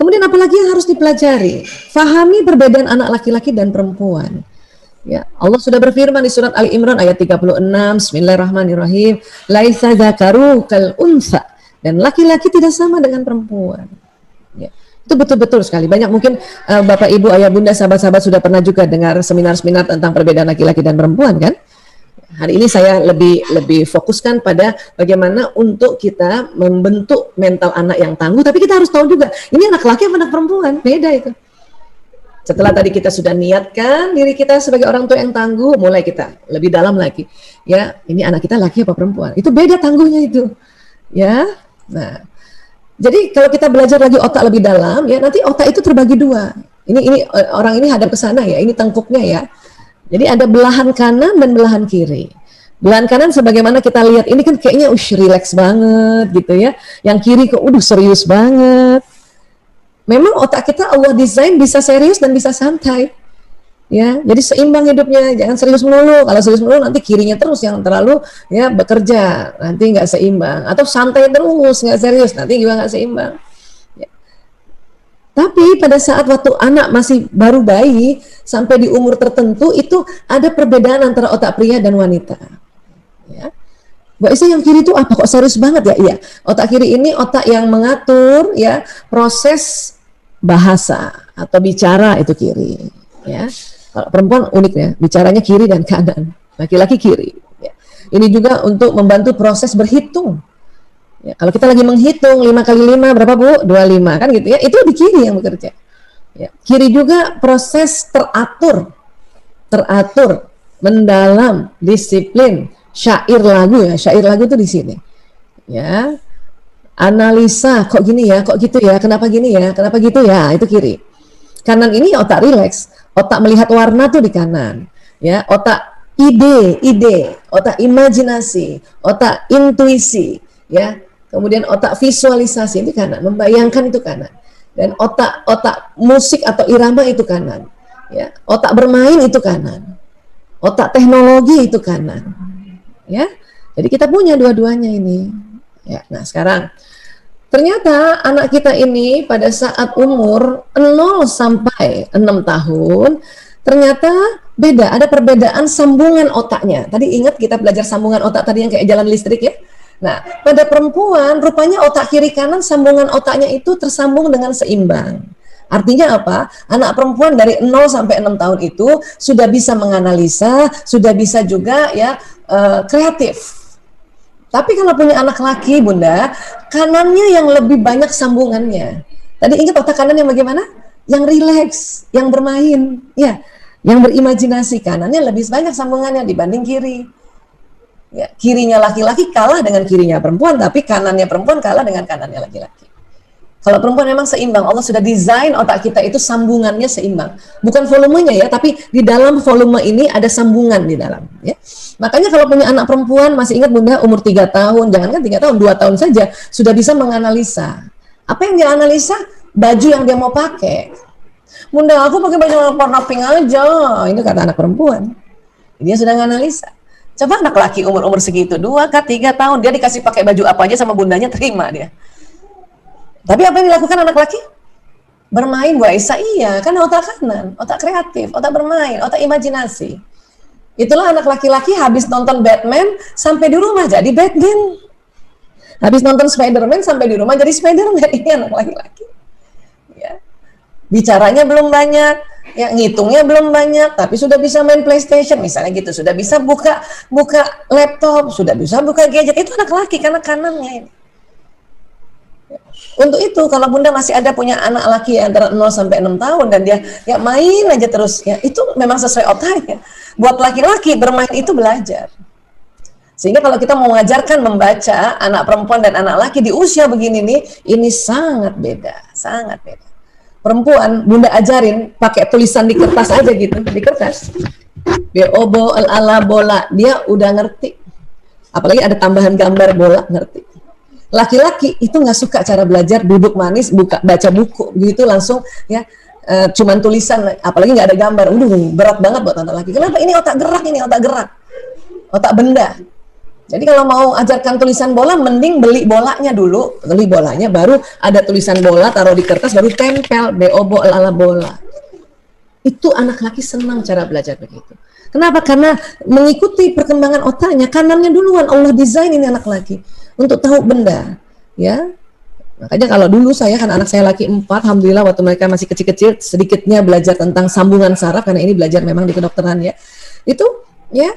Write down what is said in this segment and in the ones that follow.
Kemudian apalagi yang harus dipelajari? Fahami perbedaan anak laki-laki dan perempuan. Ya, Allah sudah berfirman di surat Ali Imran ayat 36, Bismillahirrahmanirrahim, laisa dzakaru kal unsa, dan laki-laki tidak sama dengan perempuan. Ya, itu betul-betul sekali. Banyak mungkin Bapak Ibu, Ayah Bunda, sahabat-sahabat sudah pernah juga dengar seminar-seminar tentang perbedaan laki-laki dan perempuan kan? Hari ini saya lebih fokuskan pada bagaimana untuk kita membentuk mental anak yang tangguh, tapi kita harus tahu juga ini anak laki atau anak perempuan, beda itu. Setelah tadi kita sudah niatkan diri kita sebagai orang tua yang tangguh, mulai kita lebih dalam lagi. Ya, ini anak kita laki apa perempuan? Itu beda tangguhnya itu. Ya. Nah, jadi kalau kita belajar lagi otak lebih dalam, ya nanti otak itu terbagi dua. Ini orang ini hadap ke sana ya, ini tengkuknya ya. Jadi ada belahan kanan dan belahan kiri. Belahan kanan sebagaimana kita lihat ini kan kayaknya relax banget gitu ya. Yang kiri kok serius banget. Memang otak kita Allah desain bisa serius dan bisa santai. Ya, jadi seimbang hidupnya, jangan serius melulu. Kalau serius melulu nanti kirinya terus yang terlalu ya bekerja, nanti nggak seimbang. Atau santai terus nggak serius, nanti juga nggak seimbang. Ya. Tapi pada saat waktu anak masih baru bayi sampai di umur tertentu itu ada perbedaan antara otak pria dan wanita. Ya. Mbak Isa yang kiri itu apa kok serius banget ya? Iya, otak kiri ini otak yang mengatur ya proses bahasa atau bicara itu kiri. Ya, kalau perempuan unik ya, bicaranya kiri dan kanan, laki-laki kiri. Ya. Ini juga untuk membantu proses berhitung. Ya, kalau kita lagi menghitung 5 kali 5 berapa Bu? 25 kan gitu ya? Itu di kiri yang bekerja. Ya. Kiri juga proses teratur, mendalam, disiplin. Syair lagu itu di sini. Ya. Analisa, kok gini ya, kok gitu ya, kenapa gini ya, kenapa gitu ya, itu kiri. Kanan ini otak rileks, otak melihat warna tuh di kanan. Ya, otak ide, otak imajinasi, otak intuisi, ya. Kemudian otak visualisasi itu kanan, membayangkan itu kanan. Dan otak musik atau irama itu kanan. Ya, otak bermain itu kanan. Otak teknologi itu kanan. Ya, jadi kita punya dua-duanya ini. Ya, nah sekarang ternyata anak kita ini pada saat umur 0 sampai 6 tahun ternyata beda, ada perbedaan sambungan otaknya. Tadi ingat kita belajar sambungan otak tadi yang kayak jalan listrik ya. Nah, pada perempuan rupanya otak kiri kanan sambungan otaknya itu tersambung dengan seimbang. Artinya apa? Anak perempuan dari 0 sampai 6 tahun itu sudah bisa menganalisa, sudah bisa juga ya kreatif. Tapi kalau punya anak laki, Bunda, kanannya yang lebih banyak sambungannya. Tadi ingat otak kanan yang bagaimana? Yang rileks, yang bermain, ya, yang berimajinasi. Kanannya lebih banyak sambungannya dibanding kiri. Ya, kirinya laki-laki kalah dengan kirinya perempuan, tapi kanannya perempuan kalah dengan kanannya laki-laki. Kalau perempuan memang seimbang, Allah sudah desain otak kita itu sambungannya seimbang. Bukan volumenya ya, tapi di dalam volume ini ada sambungan di dalam. Ya. Makanya kalau punya anak perempuan, masih ingat Bunda, umur 3 tahun, jangankan 3 tahun, 2 tahun saja, sudah bisa menganalisa. Apa yang dia analisa? Baju yang dia mau pakai. Bunda, aku pakai baju warna pink aja. Ini kata anak perempuan. Dia sudah menganalisa. Coba anak laki umur-umur segitu, 2 ke 3 tahun, dia dikasih pakai baju apa aja sama bundanya, terima dia. Tapi apa yang dilakukan anak laki? Bermain, Bu Aisyah, iya, kan otak kanan, otak kreatif, otak bermain, otak imajinasi. Itulah anak laki-laki habis nonton Batman sampai di rumah jadi Batman. Habis nonton Spider-Man sampai di rumah jadi Spider-Man. Ini anak laki-laki. Ya. Bicaranya belum banyak, ya ngitungnya belum banyak, tapi sudah bisa main PlayStation misalnya gitu, sudah bisa buka laptop, sudah bisa buka gadget. Itu anak laki karena kanannya ini. Untuk itu kalau Bunda masih ada punya anak laki antara 0 sampai 6 tahun dan dia ya main aja terus ya, itu memang sesuai otaknya. Buat laki-laki bermain itu belajar. Sehingga kalau kita mau mengajarkan membaca anak perempuan dan anak laki di usia begini nih, ini sangat beda, sangat beda. Perempuan Bunda ajarin pakai tulisan di kertas aja gitu, di kertas. Bobo ala bola, dia udah ngerti. Apalagi ada tambahan gambar bola, ngerti. Laki-laki itu nggak suka cara belajar duduk manis baca buku begitu langsung ya cuman tulisan apalagi nggak ada gambar, berat banget buat anak laki. Kenapa? Ini otak gerak, otak benda Jadi kalau mau ajarkan tulisan bola, mending beli bolanya dulu, beli bolanya, baru ada tulisan bola, taruh di kertas, baru tempel bola bola. Itu anak laki senang cara belajar begitu. Kenapa? Karena mengikuti perkembangan otaknya, kanannya duluan Allah desain ini anak laki untuk tahu benda, ya. Makanya kalau dulu saya kan anak saya laki 4, alhamdulillah waktu mereka masih kecil-kecil sedikitnya belajar tentang sambungan saraf karena ini belajar memang di kedokteran ya. Itu ya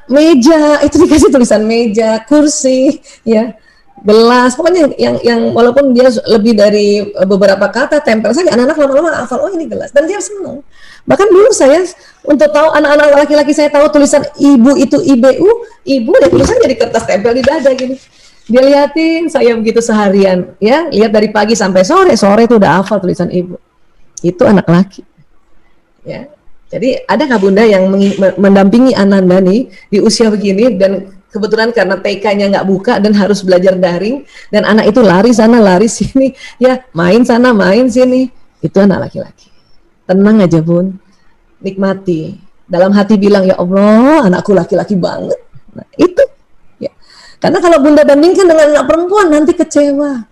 meja itu dikasih tulisan meja, kursi, ya gelas, pokoknya yang walaupun dia lebih dari beberapa kata tempel saja, anak-anak lama-lama hafal oh ini gelas dan dia senang. Bahkan dulu saya untuk tahu anak-anak laki-laki saya tahu tulisan ibu itu ibu, ibu ya tulisannya di kertas tempel di dada gini. Dia liatin saya begitu seharian, ya lihat dari pagi sampai sore itu udah hafal tulisan ibu. Itu anak laki, ya. Jadi ada nggak bunda yang mendampingi Ananda nih di usia begini dan kebetulan karena TK-nya nggak buka dan harus belajar daring dan anak itu lari sana lari sini, ya main sana main sini, itu anak laki-laki. Tenang aja bun, nikmati. Dalam hati bilang ya Allah anakku laki-laki banget. Nah, itu. Karena kalau bunda bandingkan dengan anak perempuan nanti kecewa.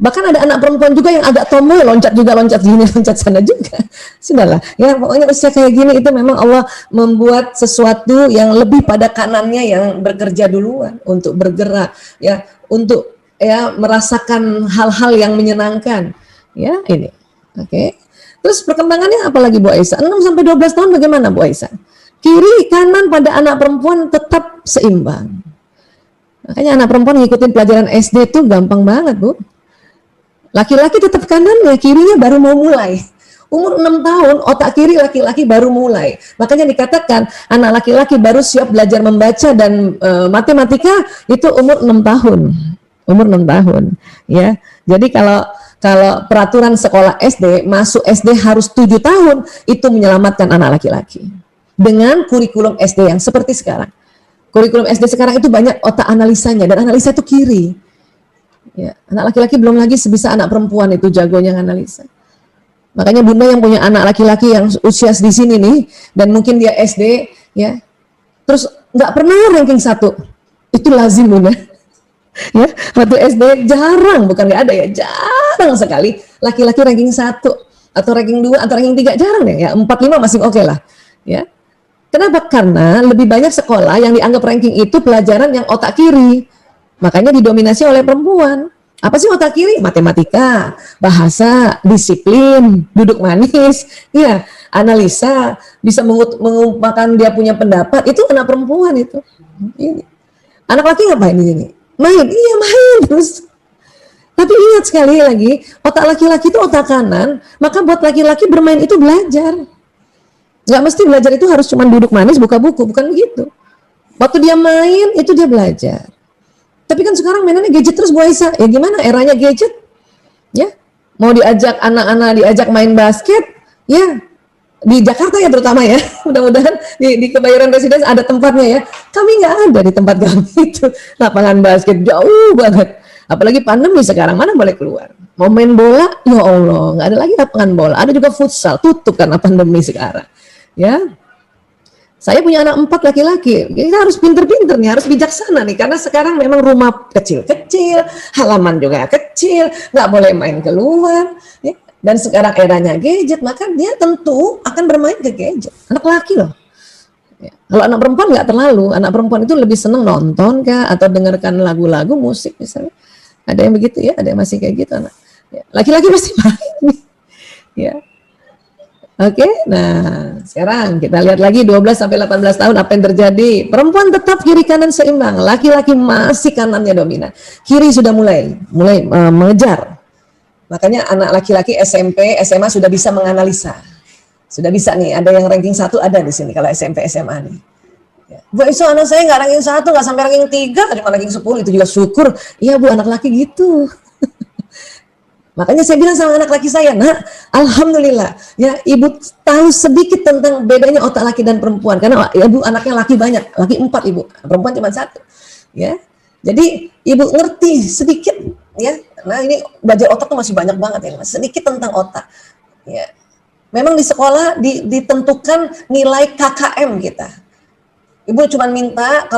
Bahkan ada anak perempuan juga yang agak tomboy, loncat juga, loncat sini, loncat sana juga. Sudahlah, ya pokoknya usia kayak gini itu memang Allah membuat sesuatu yang lebih pada kanannya yang bekerja duluan untuk bergerak, ya untuk ya merasakan hal-hal yang menyenangkan. Ya ini, oke. Terus perkembangannya apalagi Bu Aisyah? 6 sampai 12 tahun bagaimana Bu Aisyah? Kiri kanan pada anak perempuan tetap seimbang. Makanya anak perempuan ngikutin pelajaran SD tuh gampang banget Bu. Laki-laki tetap kanan ya, kirinya baru mau mulai. Umur 6 tahun otak kiri laki-laki baru mulai. Makanya dikatakan anak laki-laki baru siap belajar membaca dan matematika itu umur 6 tahun. Umur 6 tahun ya. Jadi kalau peraturan sekolah SD masuk SD harus 7 tahun itu menyelamatkan anak laki-laki. Dengan kurikulum SD yang seperti sekarang. Kurikulum SD sekarang itu banyak otak analisanya dan analisa itu kiri. Ya, anak laki-laki belum lagi sebisa anak perempuan itu jagonya analisa. Makanya bunda yang punya anak laki-laki yang usia di sini nih dan mungkin dia SD ya, terus nggak pernah ranking 1, itu lazim bunda. Ya, waktu SD jarang, bukan nggak ada ya, jarang sekali laki-laki ranking 1 atau ranking 2 atau ranking 3 jarang deh ya, 4, 5 masih oke lah. Ya. Kenapa? Karena lebih banyak sekolah yang dianggap ranking itu pelajaran yang otak kiri. Makanya didominasi oleh perempuan. Apa sih otak kiri? Matematika, bahasa, disiplin, duduk manis, ya, analisa, bisa mengungkapkan dia punya pendapat. Itu anak perempuan itu. Ini. Anak laki ngapain di sini? Main, iya main terus. Tapi ingat sekali lagi, otak laki-laki itu otak kanan, maka buat laki-laki bermain itu belajar. Nggak mesti belajar itu harus cuma duduk manis, buka buku, bukan begitu. Waktu dia main, itu dia belajar. Tapi kan sekarang mainannya gadget terus Bu Aisyah. Ya gimana, eranya gadget? Ya, mau diajak anak-anak diajak main basket, ya di Jakarta ya terutama ya. Mudah-mudahan di Kebayoran Residence ada tempatnya ya. Kami nggak ada di tempat kami itu. Lapangan basket jauh banget. Apalagi pandemi sekarang, mana boleh keluar. Mau main bola, ya Allah, nggak ada lagi lapangan bola. Ada juga futsal, tutup karena pandemi sekarang. Ya, saya punya anak 4 laki-laki, kita harus pinter-pinter nih, harus bijaksana nih, karena sekarang memang rumah kecil-kecil, halaman juga kecil, nggak boleh main keluar, ya. Dan sekarang eranya gadget, maka dia tentu akan bermain ke gadget, anak laki loh. Ya. Kalau anak perempuan nggak terlalu, anak perempuan itu lebih seneng nonton kah, atau dengarkan lagu-lagu, musik misalnya, ada yang begitu ya, ada yang masih kayak gitu anak. Ya. Laki-laki pasti main, ya. Oke, nah sekarang kita lihat lagi 12 sampai 18 tahun apa yang terjadi. Perempuan tetap kiri kanan seimbang, laki-laki masih kanannya dominan. Kiri sudah mulai mengejar. Makanya anak laki-laki SMP, SMA sudah bisa menganalisa. Sudah bisa nih, ada yang ranking 1 ada di sini kalau SMP, SMA nih. Ya. Bu Aisyah, anak saya nggak ranking 1, nggak sampai ranking 3, cuma ranking 10, itu juga syukur. Iya Bu, anak laki gitu. Makanya saya bilang sama anak laki saya, nah, alhamdulillah, ya ibu tahu sedikit tentang bedanya otak laki dan perempuan, karena ibu anaknya laki banyak, laki 4 ibu, perempuan cuma 1, ya. Jadi ibu ngerti sedikit, ya. Nah ini belajar otak tuh masih banyak banget ya, sedikit tentang otak, ya. Memang di sekolah ditentukan nilai KKM kita. Ibu cuma minta kalau